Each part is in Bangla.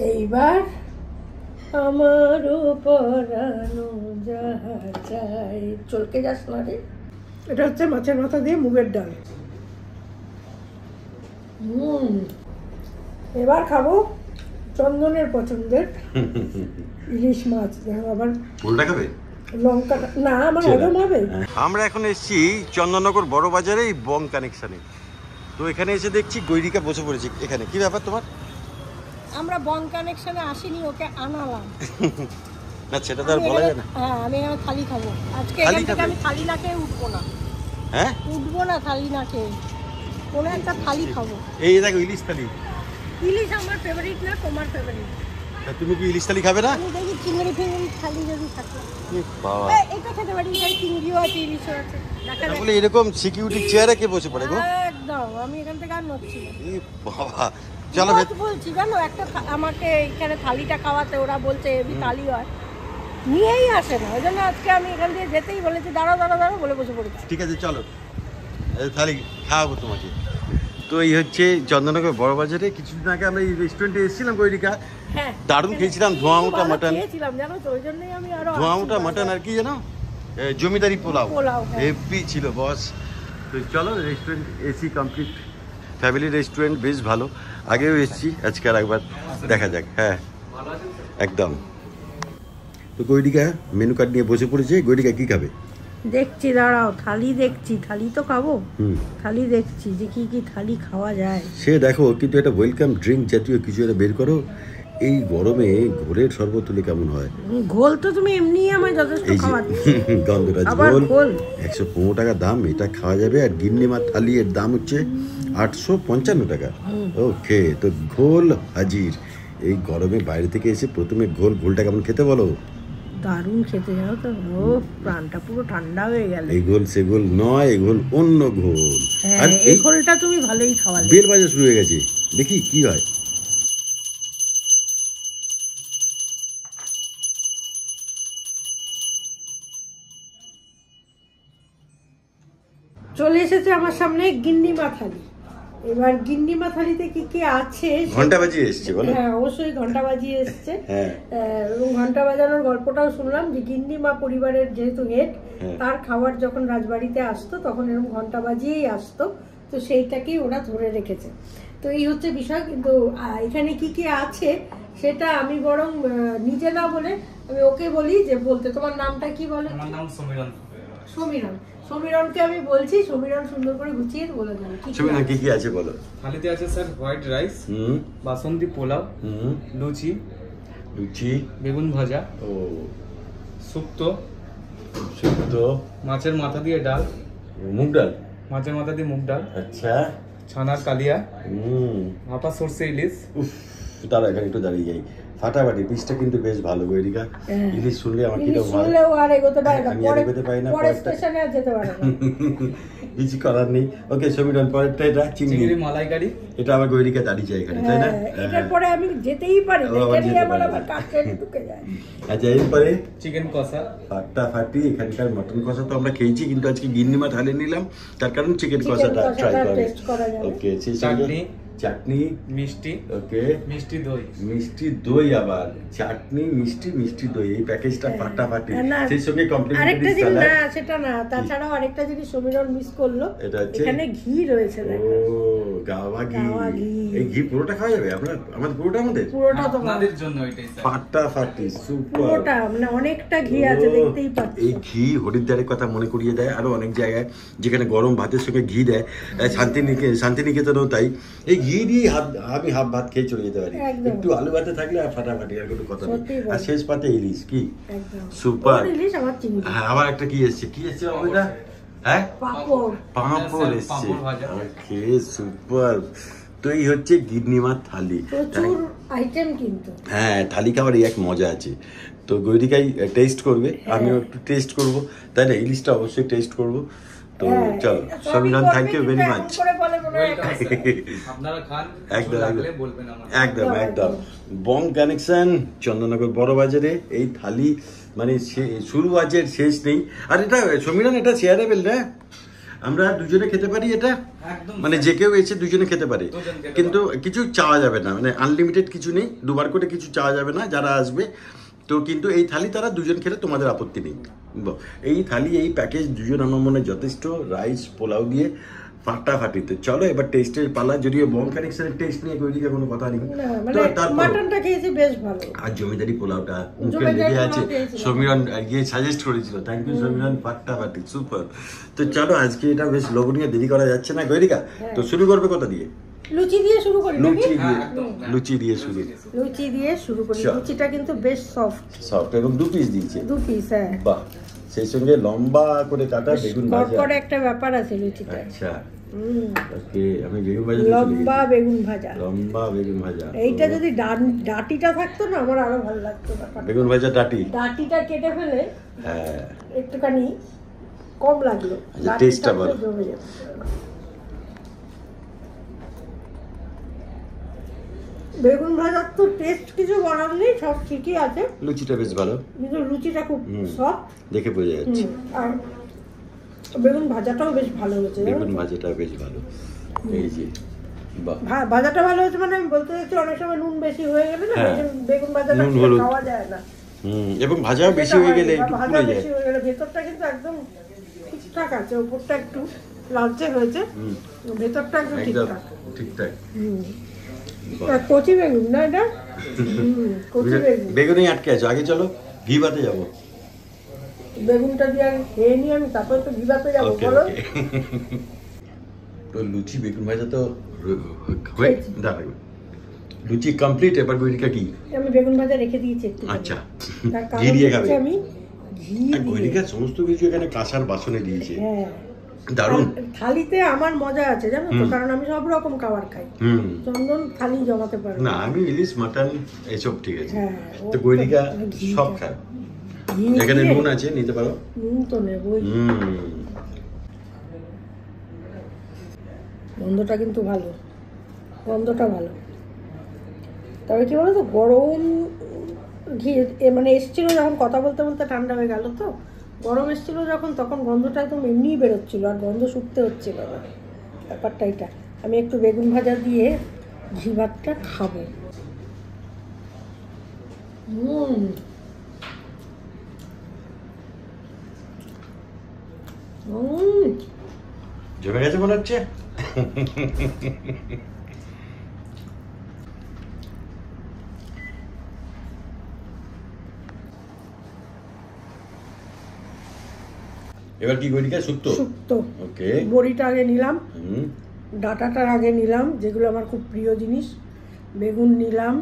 এইবার আমারও পরানো যাহা চাই, চলকে যাস না রে। এটা হচ্ছে মাছের মাথা দিয়ে মুগের ডাল। এবার খাবো চন্দনের পছন্দের ইলিশ মাছ। আবার ফুলটা খাবে? লঙ্কা না, আমার হজম হবে। আমরা এখন এসেছি চন্দননগর বড় বাজারে, এই বং কানেকশনে। তো এখানে এসে দেখছি গৈরিকা বসে পড়েছে এখানে। কি ব্যাপার তোমার? আমরা বং কানেকশনে আসিনি, ওকে আনালাম। না সেটা তো আর বলা যায় না। হ্যাঁ, আমি এখন থালি খাবো আজকে। এখান থেকে আমি থালি না খেয়ে উঠবো না। হ্যাঁ, উঠবো না থালি না খেয়ে, কোনো একটা থালি খাবো। এই দেখো ইলিশ থালি। ইলিশ আমার ফেভারিট না, তোমার ফেভারিট। তুমি কি ইলিশ থালি খাবে না? আমি দেখি চিংড়ি ফিংড়ি থালি যদি থাকে। বাবা, এটা খেতে পারি, এখানে চিংড়িও আছে, ইলিশও আছে। তাহলে এরকম সিকিউরিটি চেয়ারে কে বসে পড়ে গো? একদম, আমি এখান থেকে আর নড়ছি না। এই বাবা, চলো বলছি জানো, একটা আমাকে এখানে থালিটা খাওয়াতে, ওরা বলছে এবি থালি হয়, নিয়েই আসে না। ওই জন্য আজকে আমি এখান দিয়ে যেতেই বলেছি দাঁড়াও দাঁড়াও দাঁড়াও বলে বসে পড়েছি। ঠিক আছে চলো, থালি খাওয়াবো তোমাকে। তো এই হচ্ছে চন্দননগর বড় বাজারে। কিছুদিন আগে আমরা এই রেস্টুরেন্টে এসেছিলাম গৈরিকা, দারুণ খেয়েছিলাম। ধোঁয়ামোটা মাটন খেয়েছিলাম জানো তো, ওই জন্যই আমি আরো ধোঁয়ামোটা মাটন আর কি জানো, জমিদারি পোলাও হেভি ছিল বস। তো চলো, restaurant AC complete, family restaurant, বেশ ভালো। আগেও এসেছি, আজকে আর একবার দেখা যাক। হ্যাঁ একদম। তো গৈরিকা মেনু কার্ড নিয়ে বসে পড়েছে। গৈরিকা কি খাবে? দেখছি, দাঁড়াও, থালি দেখছি, থালি তো খাবো। থালি দেখছি যে কি কি থালি খাওয়া যায়। সে দেখো, কিন্তু এটা ওয়েলকাম ড্রিঙ্ক জাতীয় কিছু একটা বের করো। এই গরমে ঘোলের শরবত হলে কেমন হয়? ঘোল তো তুমি এমনি আমায় যথেষ্ট খাওয়াচ্ছ। গন্ধরাজ ঘোল 115 টাকা দাম, এটা খাওয়া যাবে। আর গিন্নি মাছ থালি এর দাম হচ্ছে 855 টাকা। ওকে, তো ঘোল হাজির। এই গরমে বাইরে থেকে এসে প্রথমে ঘোলটা কেমন খেতে বলো? দারুণ খেতে, জানো তো, ও প্রাণটা পুরো ঠান্ডা হয়ে গেল। এই ঘোল সে ঘোল নয়, এই ঘোল অন্য ঘোল। আর এই ঘোলটা তুমি ভালোই খাওয়ালে। বেল বাজা শুরু হয়ে গেছে, দেখি কি হয়। চলে এসেছে আমার সামনে গিন্নিমা থালি। এবার গিন্নিমা থালিতে কি কি আছে? ঘন্টা বাজিয়ে এসছে বলো? হ্যাঁ, অবশ্যই ঘন্টা বাজিয়ে এসছে। এবং ঘন্টা বাজানোর গল্পটাও শুনলাম যে গিন্নিমা পরিবারের যেহেতু হেড, তার খাবার যখন রাজবাড়িতে আসতো তখন এরকম ঘন্টা বাজিয়েই আসতো। তো সেইটাকেই ওরা ধরে রেখেছে। তো এই হচ্ছে বিষয়। কিন্তু এখানে কি কি আছে সেটা আমি বরং নিজে না বলে আমি ওকে বলি যে বলতে। তোমার নামটা কি বলো? আমার নাম সমীরণ। সমীরণ। সমীরণকে আমি বলছি, সমীরণ সুন্দর করে গুছিয়ে বলে দেবে সমীরণ কি কি আছে বলো। থালিতে আছে স্যার হোয়াইট রাইস, বাসন্তী পোলাও, লুচি, বেগুন ভাজা, ও শুক্তো, মাছের মাথা দিয়ে ডাল, মুগ ডাল, মাছের মাথা দিয়ে মুগ ডাল, আচ্ছা, ছানার কালিয়া, ভাপা সরষে ইলিশ। তারা এখানে একটু দাঁড়িয়ে যাই। ফাটাফাটি, পিসটা কিন্তু বেশ ভালো গৈরিকা। ইলিশ শুনলে আমার কি কিছু করার নেই। ওকে সমীরণ, পরেরটা এটা চিংড়ি মালাইকারি। এটা আমার গৈরিকা দাঁড়িয়ে যায় এখানে, তাই না? এটার পরে আমি যেতেই পারি। আচ্ছা, এরপরে চিকেন কষা। ফাটাফাটি। এখানকার মটন কষা তো আমরা খেয়েছি, কিন্তু আজকে গিন্নিমা থালি নিলাম, তার কারণ চিকেন কষাটা ট্রাই করা। ওকে, চাটনি, মিষ্টি, ওকে, মিষ্টি দই, আবার চাটনি, মিষ্টি দই, এই প্যাকেজটা ফাটাফাটি। সেই সঙ্গে কমপ্লিমেন্টারি স্যালাড। না সেটা না, তাছাড়াও আরেকটা জিনিস সমীরণ মিস করলো, এটা হচ্ছে এখানে ঘি রয়েছে। দেখো, ও গাওয়া ঘি। এই ঘি পুরোটা খাওয়া যাবে? আমাদের পুরোটা আপনাদের জন্য এটাই স্যার। ফাটাফাটি, সুপার। পুরোটা মানে অনেকটা ঘি আছে, দেখতেই পাচ্ছ। এই ঘি হরিদ্বারের কথা মনে করিয়ে দেয়। আরো অনেক জায়গায় যেখানে গরম ভাতের সঙ্গে ঘি দেয়, শান্তিনিকেতনেও তাই। এই ঘি দিয়ে আমি হাফ ভাত খেয়ে চলে যেতে পারি। একটু আলু ভাতে থাকলে আর ফাটাফাটি, আর কোনো কথা নেই। আর শেষ পাতে ইলিশ, কি সুপার। হ্যাঁ, আবার একটা কি এসছে ওইটা, হ্যাঁ, পাঁপড় এসছে। ওকে, সুপার। তো এই হচ্ছে গিন্নিমা থালি। প্রচুর আইটেম কিন্তু। হ্যাঁ, থালি খাবার এক মজা আছে। তো গৈরিকাই টেস্ট করবে, আমিও একটু টেস্ট করব, তাই না? ইলিশটা অবশ্যই টেস্ট করব। তো চলো সমীরণ, থ্যাংক ইউ ভেরি মাচ। একদম বং কানেকশন, চন্দননগর বড় বাজারে। এই থালি মানে শুরু আছে, শেষ নেই। আর এটা সমীরণ, এটা শেয়ারেবেল না? আমরা দুজনে খেতে পারি এটা, মানে যে কেউ এসে দুজনে খেতে পারে, কিন্তু কিছু চাওয়া যাবে না, মানে আনলিমিটেড কিছু নেই, দুবার করে কিছু চাওয়া যাবে না যারা আসবে। তো কিন্তু এই থালি তারা দুজন খেলে তোমাদের আপত্তি নেই। এই থালি এই প্যাকেজ দুজন আমার মনে হয় যথেষ্ট, রাইস পোলাও দিয়ে ফাটাফাটি। তো চলো এবার টেস্টের পালা, যদিও বং কানেকশনের টেস্ট নিয়ে ওইদিকে কোনো কথা নেই, তো মাটনটা খেয়েছি বেশ ভালো। আর জমিদারি পোলাওটা মুখে লেগে আছে, সমীরণ গিয়ে সাজেস্ট করেছিল, থ্যাংক ইউ সমীরণ, ফাটাফাটি সুপার। তো চলো আজকে এটা বেশ লোভনীয়, দেরি করা যাচ্ছে না গৈরিকা। তো শুরু করবে কোথা দিয়ে? লুচি দিয়ে শুরু করি। লুচি দিয়ে শুরু করি। লুচিটা কিন্তু বেশ সফট এবং 2 পিস দিয়েছে। 2 পিস, হ্যাঁ। বাহ, সেই সঙ্গে লম্বা করে কাটা বেগুন ভাজা। করে একটা ব্যাপার আছে লুচিটা। আচ্ছা, ওকে, আমি বেগুন ভাজা, লম্বা বেগুন ভাজা। এইটা যদি ডাটিটা থাকতো না আমার আরো ভালো লাগতো। বেগুন ভাজা ডাটিটা কেটে ফেলে হ্যাঁ একটুখানি কম লাগলো, টেস্টটা ভালো। বেগুন ভাজার তো টেস্ট কিছু বলার নেই, সব ঠিকই আছে। লুচিটা বেশ ভালো, কিন্তু লুচিটা খুব সফট, দেখে বোঝা যাচ্ছে। আর বেগুন ভাজাটাও বেশ ভালো হয়েছে। এই যে ভাজাটা ভালো হয়েছে, মানে আমি বলতে চাইছি অনেক সময় নুন বেশি হয়ে গেলে না বেগুন ভাজাটা খাওয়া যায় না, এবং ভাজা বেশি হয়ে গেলে একটু পুড়ে যায়। ভেতরটা কিন্তু একদম ঠিকঠাক আছে, উপরটা একটু লালচে হয়েছে, ভেতরটা একদম ঠিকঠাক। কচি বেগুন না এটা? কচি বেগুনই আটকে আছে। আগে চলো ঘি ভাতে যাবো, বেগুনটা দিয়ে খেয়ে নিয়ে আমি তারপরে তো ঘি ভাতে যাবো। বলো। তো লুচি বেগুন ভাজা তো লুচি কমপ্লিট। এবার গৈরিকা কি? আমি বেগুন ভাজা রেখে দিয়েছি একটু। আচ্ছা, ঘি দিয়ে খাবে? আমি ঘি গৈরিকা সমস্ত কিছু এখানে কাঁসার বাসনে দিয়েছে। হ্যাঁ, দারুণ। থালিতে আমার মজা আছে জানো তো, কারণ আমি সব রকম খাবার খাই। চন্দন থালি জমাতে পারে না, আমি ইলিশ মাটন এসব ঠিক আছে, তো গৈরিকা সব খায়। এখানে নুন আছে, নিতে পারো। নুন তো নেবই। গন্ধটা কিন্তু ভালো, গন্ধটা ভালো। তবে কি বলো তো, গরম ঘি মানে এসছিল যখন, কথা বলতে বলতে ঠান্ডা হয়ে গেল, তো গরম এসছিল যখন, তখন গন্ধটা একদম এমনিই বেরোচ্ছিল, আর গন্ধ শুকতে হচ্ছিল না। ব্যাপারটা এটা। আমি একটু বেগুন ভাজা দিয়ে ঘি ভাতটা খাবো। জমে গেছে মনে হচ্ছে। এবার কি গৈরিকা? শুক্তো। ওকে, বড়িটা আগে নিলাম, ডাটাটার আগে নিলাম, যেগুলো আমার খুব প্রিয় জিনিস। বেগুন নিলাম,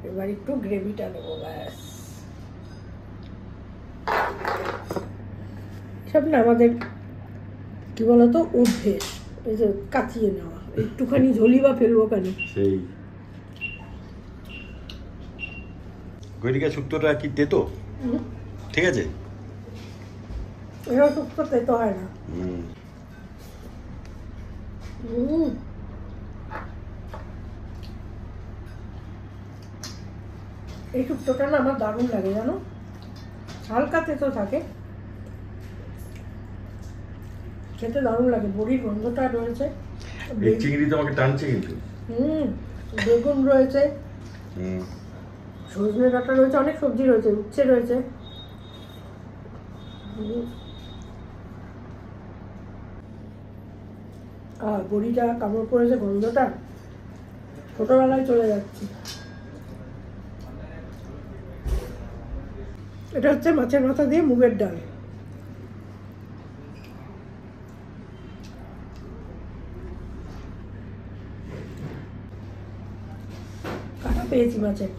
এবার একটু গ্রেভিটা নেবো, ব্যাস। সব না আমাদের কি বলতো অভ্যেস, এই যে কাচিয়ে নেওয়া, একটুখানি ঝোলি বা ফেলবো কেন। সেই গৈরিকা শুক্তোটা কি তেতো? ঠিক আছে, এবার শুক্তো তেতো হয় না। এই শুক্তোটা না আমার দারুণ লাগে জানো, হালকা তেতো থাকে, খেতে দারুণ লাগে। বড়ির গন্ধটা রয়েছে, চিংড়ি তোমাকে টানছে কিন্তু। বেগুন রয়েছে, সজনে ডাঁটা রয়েছে, অনেক সবজি রয়েছে, উচ্ছে রয়েছে। আর বড়িটা কামড় পড়েছে, গন্ধটা ছোটবেলায় চলে যাচ্ছে। এটা হচ্ছে মাছের মাথা দিয়ে মুগের ডাল। কাটা পেয়েছি মাছের।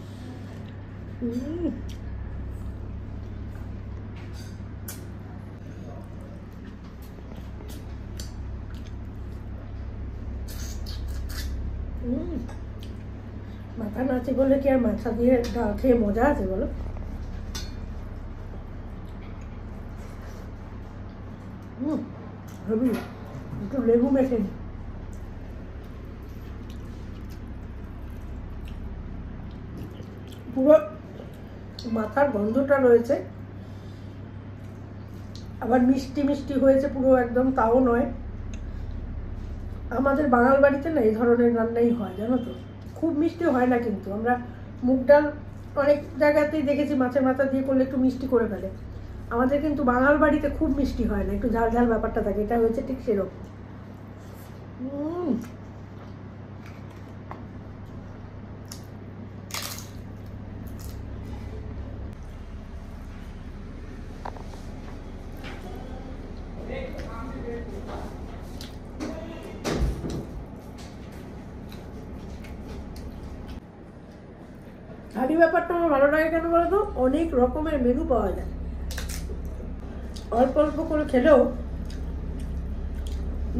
মাথা না আছে বলে কি আর মাথা দিয়ে ডাল খেয়ে মজা আছে বলো? একটু লেবু মেখে নি। পুরো মাথার গন্ধটা রয়েছে, আবার মিষ্টি মিষ্টি হয়েছে পুরো একদম তাও নয়। আমাদের বাঙাল বাড়িতে না এই ধরনের রান্নাই হয় জানো তো, খুব মিষ্টি হয় না, কিন্তু আমরা মুগ ডাল অনেক জায়গাতেই দেখেছি মাছের মাথা দিয়ে করলে একটু মিষ্টি করে ফেলে, আমাদের কিন্তু বাঙাল বাড়িতে খুব মিষ্টি হয় না, একটু ঝাল ঝাল ব্যাপারটা থাকে, এটা হয়েছে ঠিক সেরকম। থালি ব্যাপারটা আমার ভালো লাগে কেন বলো তো, অনেক রকমের মেনু পাওয়া যায়, অল্প অল্প করে খেলেও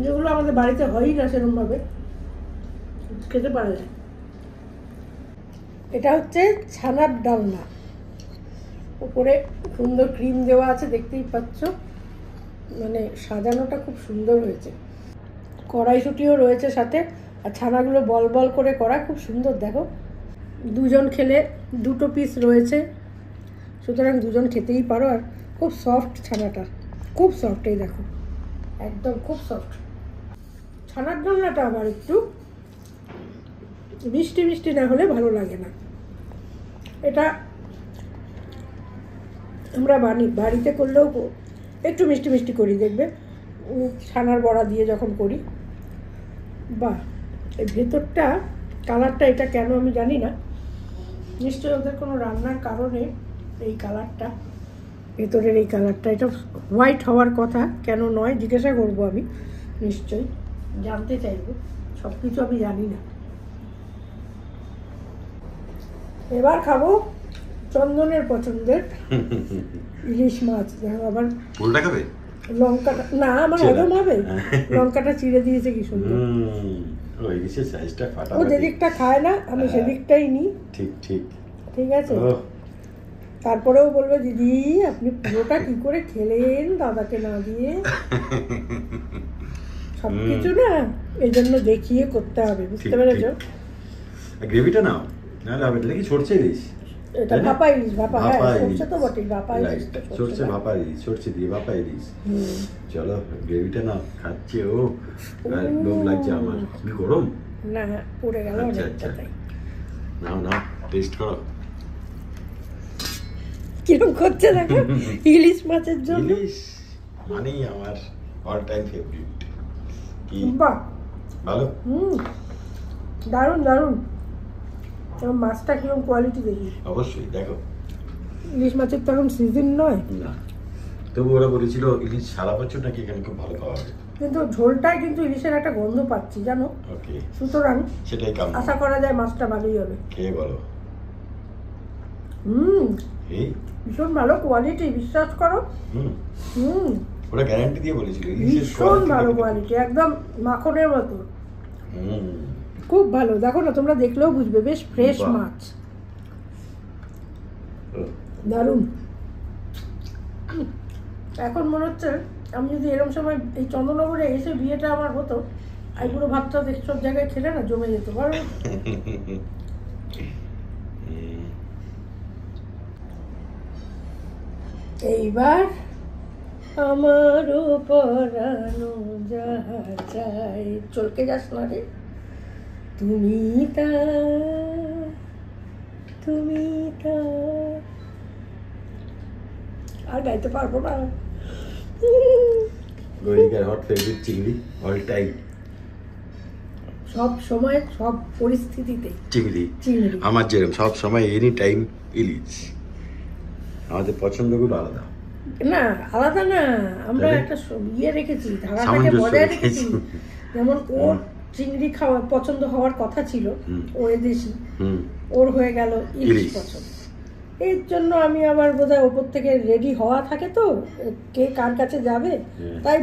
যেগুলো আমাদের বাড়িতে হয়ই না সেরকমভাবে খেতে পারা যায়। এটা হচ্ছে ছানার ডালনা, উপরে সুন্দর ক্রিম দেওয়া আছে দেখতেই পাচ্ছ, মানে সাজানোটা খুব সুন্দর হয়েছে, কড়াইশুঁটিও রয়েছে সাথে, আর ছানাগুলো বল বল করে করা, খুব সুন্দর দেখো। দুজন খেলে 2 পিস রয়েছে, সুতরাং দুজন খেতেই পারো। আর খুব সফট ছানাটা, খুব সফট, এই দেখো একদম খুব সফট। ছানার ডালনাটা আবার একটু মিষ্টি মিষ্টি না হলে ভালো লাগে না, এটা আমরা বাড়িতে করলেও একটু মিষ্টি মিষ্টি করি, দেখবে ছানার বড়া দিয়ে যখন করি। বাহ, এই ভেতরটা কালারটা এটা কেন আমি জানি না, নিশ্চয়ই ওদের কোনো রান্নার কারণে এই কালারটা, ভেতরের এই কালারটা, এটা হোয়াইট হওয়ার কথা, কেন নয় জিজ্ঞাসা করবো আমি, নিশ্চয়ই জানতে চাইবো, সব কিছু আমি জানি না। এবার খাবো চন্দনের পছন্দের ইলিশ মাছ, দেখো আবার ফুলটা খাবে, লঙ্কাটা না আমার হজম হবে, লঙ্কাটা চিড়ে দিয়েছে কি সুন্দর, ওই ইলিশের সাইজটা ও ফাটাফাটি, যেদিকটা খায় না আমি সেদিকটাই নিই, ঠিক ঠিক ঠিক আছে। তারপরেও বলবে দিদি আপনি পুরোটা কি করে খেলেন দাদাকে না দিয়ে, সবকিছু না এই জন্য দেখিয়ে করতে হবে, বুঝতে পেরেছ। গ্রেভিটা নাও, নাহলে হবে এটা কি সরষে ইলিশ, এটা ভাপা ইলিশ, ভাপা, হ্যাঁ সরষে তো বটেই, ভাপা ইলিশ তো সরষে, ভাপা ইলিশ, সরষে দিয়ে ভাপা ইলিশ। চলো গ্রেভিটা নাও, খাচ্ছে ও, আর লোভ লাগছে আমার, কি গরম না পড়ে গেল আচ্ছা অনেকটা, আচ্ছা, তাই নাও নাও টেস্ট করো, কিরকম করছে দেখো। ইলিশ মাছের জন্য ইলিশ মানেই আমার অল টাইম ফেভারিট। কি বাহ, ভালো, দারুণ দারুণ। এবং মাছটা কিরকম কোয়ালিটি দেখি, অবশ্যই দেখো, ইলিশ মাছের তো এখন সিজন নয় না, তবু ওরা বলেছিল ইলিশ সারা বছর নাকি এখানে খুব ভালো পাওয়া যায়, কিন্তু ঝোলটায় কিন্তু ইলিশের একটা গন্ধ পাচ্ছি জানো, ওকে, সুতরাং সেটাই কাম, আশা করা যায় মাছটা ভালোই হবে। খেয়ে বলো। এই ভীষণ ভালো কোয়ালিটি, বিশ্বাস করো। ওরা গ্যারান্টি দিয়ে বলেছিল ভীষণ ভালো কোয়ালিটি, একদম মাখনের মতো, খুব ভালো। দেখো না তোমরা দেখলেও বুঝবে, বেশ ফ্রেশ মাছ, দারুণ। এখন মনে হচ্ছে আমি যদি এরকম সময় এই চন্দ্রনগরে এসে বিয়েটা আমার হতো, এইগুলো ভাতটা সব জায়গায় খেলে না জমে যেত, বলো। এইবার আমারও পরানো যাহা চাই, চলকে যাস না রে, তুমি তা তুমি তা, আর গাইতে পারবো না। রোহিকার হট ফেভারিট চিংড়ি, অল টাইম, সব সময় সব পরিস্থিতিতে চিংড়ি, চিংড়ি আমার যেরকম সব সময় এনি টাইম ইলিশ, আমাদের পছন্দগুলো আলাদা না, আলাদা না, আমরা একটা ইয়ে রেখেছি, ধারাটাকে বজায় রেখেছি। যেমন ওর চিংড়ি খাওয়া পছন্দ হওয়ার কথা ছিল, ও এদেশি, ওর হয়ে গেল ইলিশ পছন্দ, এর জন্য আমি আবার বোধহয় ওপর থেকে রেডি হওয়া থাকে তো কে কার কাছে যাবে, তাই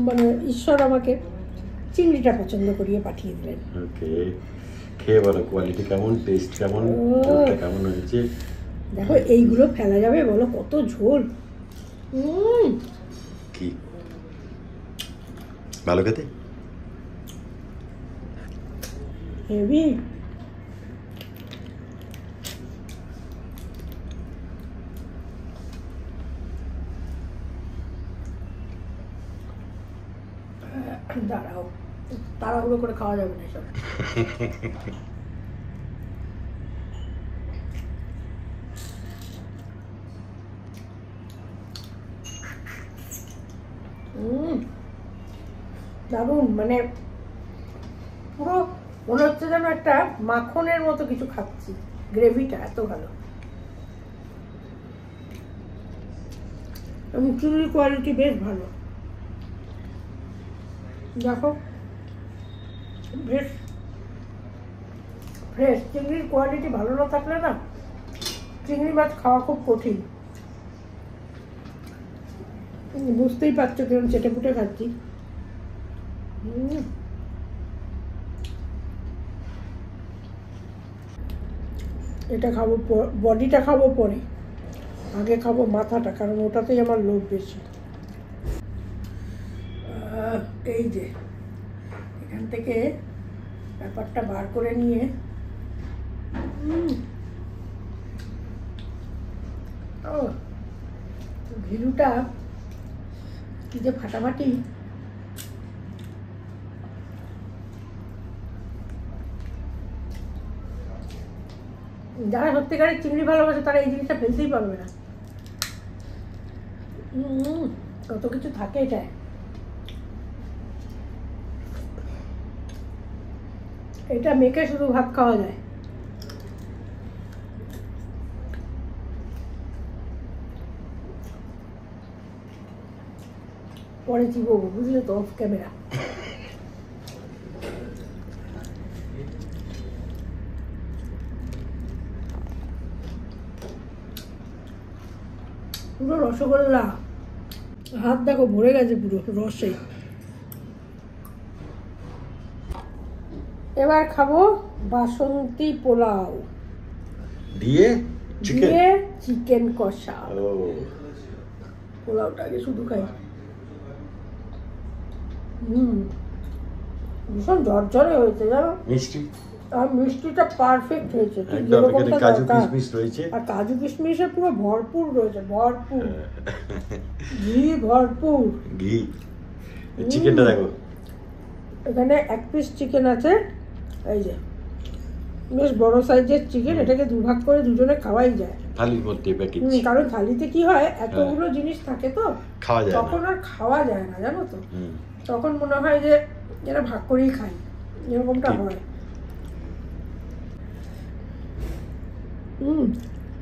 মানে ঈশ্বর আমাকে চিংড়িটা পছন্দ করিয়ে পাঠিয়ে দিলেন। ওকে, খেয়ে বলো কোয়ালিটি কেমন, টেস্ট কেমন, কেমন হয়েছে। দেখো এইগুলো ফেলা যাবে বলো, কত ঝোল, কি ভালো খেতে, হেভি। তাড়াহুড়ো করে খাওয়া যাবে না সব। দারুণ, মানে পুরো মনে হচ্ছে যেন একটা মাখনের মতো কিছু খাচ্ছি। গ্রেভিটা এত ভালো এবং চিংড়ির কোয়ালিটি বেশ ভালো। দেখো বেশ ফ্রেশ। চিংড়ির কোয়ালিটি ভালো না থাকলে না চিংড়ি মাছ খাওয়া খুব কঠিন। বুঝতেই পারছো কেমন চেটে পুটে খাচ্ছি। এটা খাবো, বডিটা খাবো পরে, আগে খাবো মাথাটা, কারণ ওটাতেই আমার লোভ বেশি। এই যে এখান থেকে ব্যাপারটা বার করে নিয়ে ভিরুটা কি যে ফাটাফাটি। যারা সত্যিকারের চিংড়ি ভালোবাসে তারা এই জিনিসটা ফেলতেই পারবে না। কত কিছু থাকে এটায়। এটা মেখে শুধু ভাত খাওয়া যায়। পরে চিববো, বুঝলে তো, অফ ক্যামেরা। পুরো রসগোল্লা, হাত দেখো ভরে গেছে পুরো রসে। এবার খাবো বাসন্তী পোলাও দিয়ে চিকেন কষা। পোলাওটা আগে শুধু খাই। ভীষণ ঝরঝরে হয়েছে জানো, মিষ্টি আর মিষ্টিটা পারফেক্ট হয়েছে, কাজু কিশমিশ রয়েছে, আর কাজু কিশমিশে পুরো ভরপুর রয়েছে, ভরপুর ঘি, ভরপুর ঘি। চিকেনটা দেখো, এখানে 1 পিস চিকেন আছে, এই যে বেশ বড় সাইজের চিকেন। এটাকে দুভাগ করে দুজনে খাওয়াই যায় থালির মধ্যে প্যাকেজ। কারণ থালিতে কি হয়, এতগুলো জিনিস থাকে তো খাওয়া যায়, তখন আর খাওয়া যায় না জানো তো। তখন মনে হয় যে এরা ভাগ করেই খাই, এরকমটা হয়।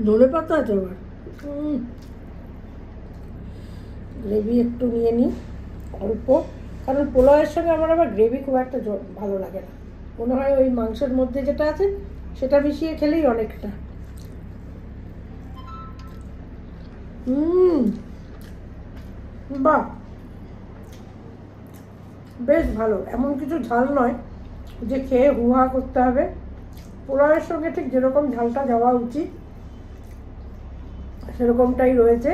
ধনে পাতা আছে আবার। গ্রেভি একটু নিয়ে নিই অল্প, কারণ পোলাওয়ের সঙ্গে আমার আবার গ্রেভি খুব একটা ভালো লাগে না। মনে হয় ওই মাংসের মধ্যে যেটা আছে সেটা মিশিয়ে খেলেই অনেকটা। বাহ, বেশ ভালো। এমন কিছু ঝাল নয় যে খেয়ে হুহা করতে হবে। পোলাওয়ের সঙ্গে ঠিক যেরকম ঝালটা যাওয়া উচিত সেরকমটাই রয়েছে,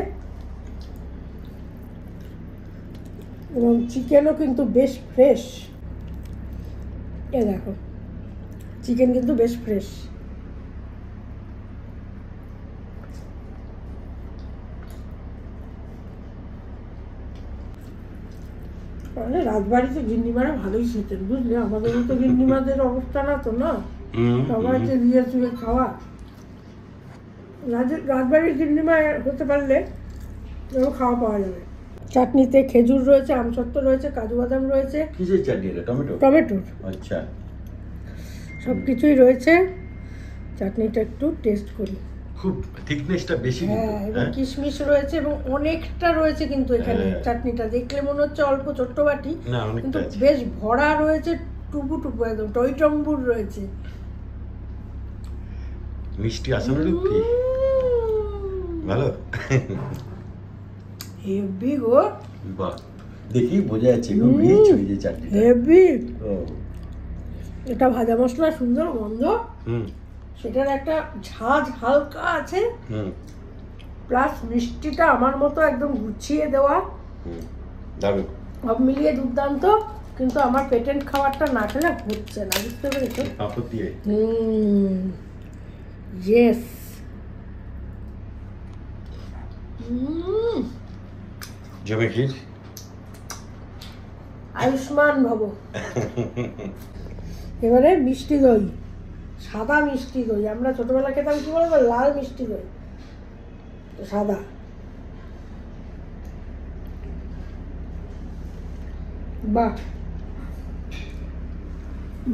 এবং চিকেনও কিন্তু বেশ ফ্রেশ। এ দেখো, চিকেন কিন্তু বেশ ফ্রেশ। তাহলে রাজবাড়িতে গিন্নিমারা ভালোই খেতেন, বুঝলে। আমাদের মতো গিন্নিমাদের অবস্থা না তো, না সবাইকে দিয়ে চুয়ে খাওয়া। রাজবাড়ির গিন্নিমা হতে পারলে খাওয়া পাওয়া যাবে। চাটনিতে খেজুর রয়েছে, আমসত্ত্ব রয়েছে, কাজু বাদাম রয়েছে। কিসের চাটনি এটা? টমেটো? টমেটোর। আচ্ছা, সব কিছুই রয়েছে। চাটনিটা একটু টেস্ট করি। খুব থিকনেসটা বেশি, এবং কিশমিশ রয়েছে এবং অনেকটা রয়েছে কিন্তু এখানে। চাটনিটা দেখলে মনে হচ্ছে অল্প ছোট্ট বাটি, কিন্তু বেশ ভরা রয়েছে, টুকু টুকু একদম টইটম্বুর রয়েছে। মিষ্টি আসলে কি ভালো, হেভি গো। বাহ, দেখি বোঝা যাচ্ছে খুব রিচ হয়ে যে চাটনি, হেভি। এটা ভাজা মশলা সুন্দর গন্ধ, সেটার একটা ঝাঁঝ হালকা আছে, প্লাস মিষ্টিটা আমার মতো একদম গুছিয়ে দেওয়া, সব মিলিয়ে দুর্দান্ত। কিন্তু আমার পেটেন্ট খাবারটা না খেলে হচ্ছে না, বুঝতে পেরেছো? ইয়েস। জমে ক্ষীর আয়ুষ্মান ভব। এবারে মিষ্টি দই, সাদা মিষ্টি দই। আমরা ছোটবেলা খেতাম কি বলবো, লাল মিষ্টি দই, সাদা। বাহ,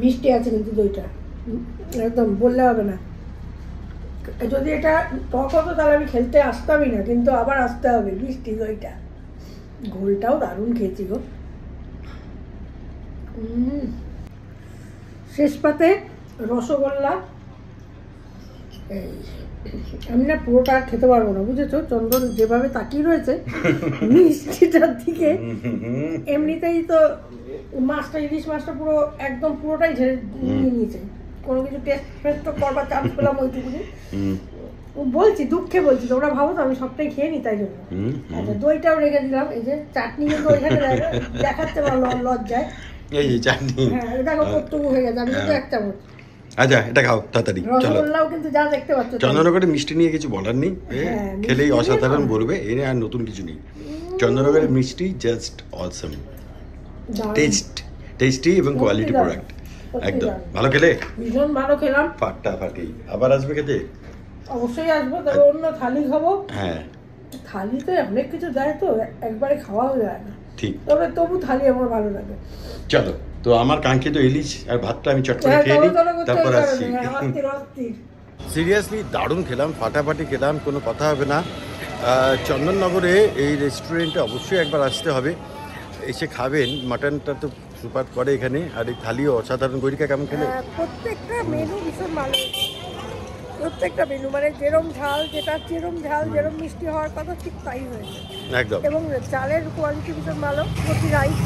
মিষ্টি আছে কিন্তু দইটা, একদম বললে হবে না। যদি এটা টক হতো তাহলে আমি খেলতে আসতামই না, কিন্তু আবার আসতে হবে। মিষ্টি দইটা, ঘোলটাও দারুণ খেয়েছি গো। শেষ পাতে রসগোল্লা। আমি না পুরোটা আর খেতে পারবো না, বুঝেছো? চন্দন যেভাবে তাকিয়ে রয়েছে মিষ্টিটার দিকে, এমনিতেই তো মাছটা, ইলিশ মাছটা পুরো একদম পুরোটাই ঝেড়ে নিয়ে নিয়েছে, কোনো কিছু টেস্ট করবার চান্স পেলাম ওইটুকুনি। বলছি, দুঃখে বলছি, তোমরা ভাবো তো আমি সবটাই খেয়ে নি, তাই জন্য। আচ্ছা, দইটাও রেখে দিলাম। এই যে চাটনি কিন্তু ওইখানে দেখাচ্ছে না লজ্জায়, এই যে চাটনি, হ্যাঁ দেখো কতটুকু হয়ে গেছে, আমি কিন্তু এক চামচ। আচ্ছা, এটা খাও তাড়াতাড়ি। রসগোল্লাও কিন্তু যা দেখতে পাচ্ছ। চন্দননগরে মিষ্টি নিয়ে কিছু বলার নেই, খেলেই অসাধারণ বলবে, এর আর নতুন কিছু নেই। চন্দননগরের মিষ্টি জাস্ট অসম, টেস্টি এবং কোয়ালিটি প্রোডাক্ট, একদম ভালো। খেলে ভীষণ ভালো খেলাম, ফাটাফাটি। আবার আসবে খেতে? অবশ্যই আসবো, তবে অন্য থালি খাবো। হ্যাঁ, থালিতে অনেক কিছু দেয় তো, একবারে খাওয়াও যায় না, ঠিক। তবে তবু থালি আমার ভালো লাগে। চলো, তো আমার কাঙ্ক্ষিত ইলিশ আর ভাতটা আমি চট করে খেয়ে নিই, তারপর আসছি। সিরিয়াসলি দারুণ খেলাম, ফাটাফাটি খেলাম, কোনো কথা হবে না। চন্দননগরে এই রেস্টুরেন্টে অবশ্যই একবার আসতে হবে, এসে খাবেন। মাটনটা তো সুপার করে এখানে, আর এই থালিও অসাধারণ। গরিকা কেমন খেলে? প্রত্যেকটা মেনু ভীষণ ভালো, প্রত্যেকটা মেনু মানে যেরম ঝাল, যেরম ঝাল, যেরম মিষ্টি হওয়ার কথা ঠিক তাই হয়েছে একদম। এবং চালের কোয়ালিটি ভীষণ ভালো, প্রতি রাইস।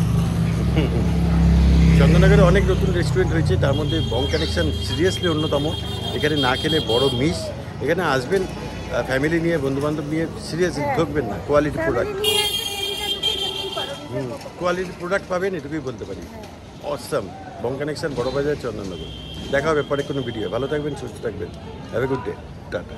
চন্দননগরে অনেক নতুন রেস্টুরেন্ট হয়েছে, তার মধ্যে বং কানেকশন সিরিয়াসলি অন্যতম। এখানে না খেলে বড় মিস। এখানে আসবেন ফ্যামিলি নিয়ে, বন্ধুবান্ধব নিয়ে, সিরিয়াসলি ঠকবেন না। কোয়ালিটি প্রোডাক্ট, কোয়ালিটি প্রোডাক্ট পাবেন, এটুকুই বলতে পারি। অসম। বং কানেকশন, বড়বাজার, চন্দননগর। দেখা হবে পরে কোনো ভিডিও। ভালো থাকবেন, সুস্থ থাকবেন। Have a good day, tata.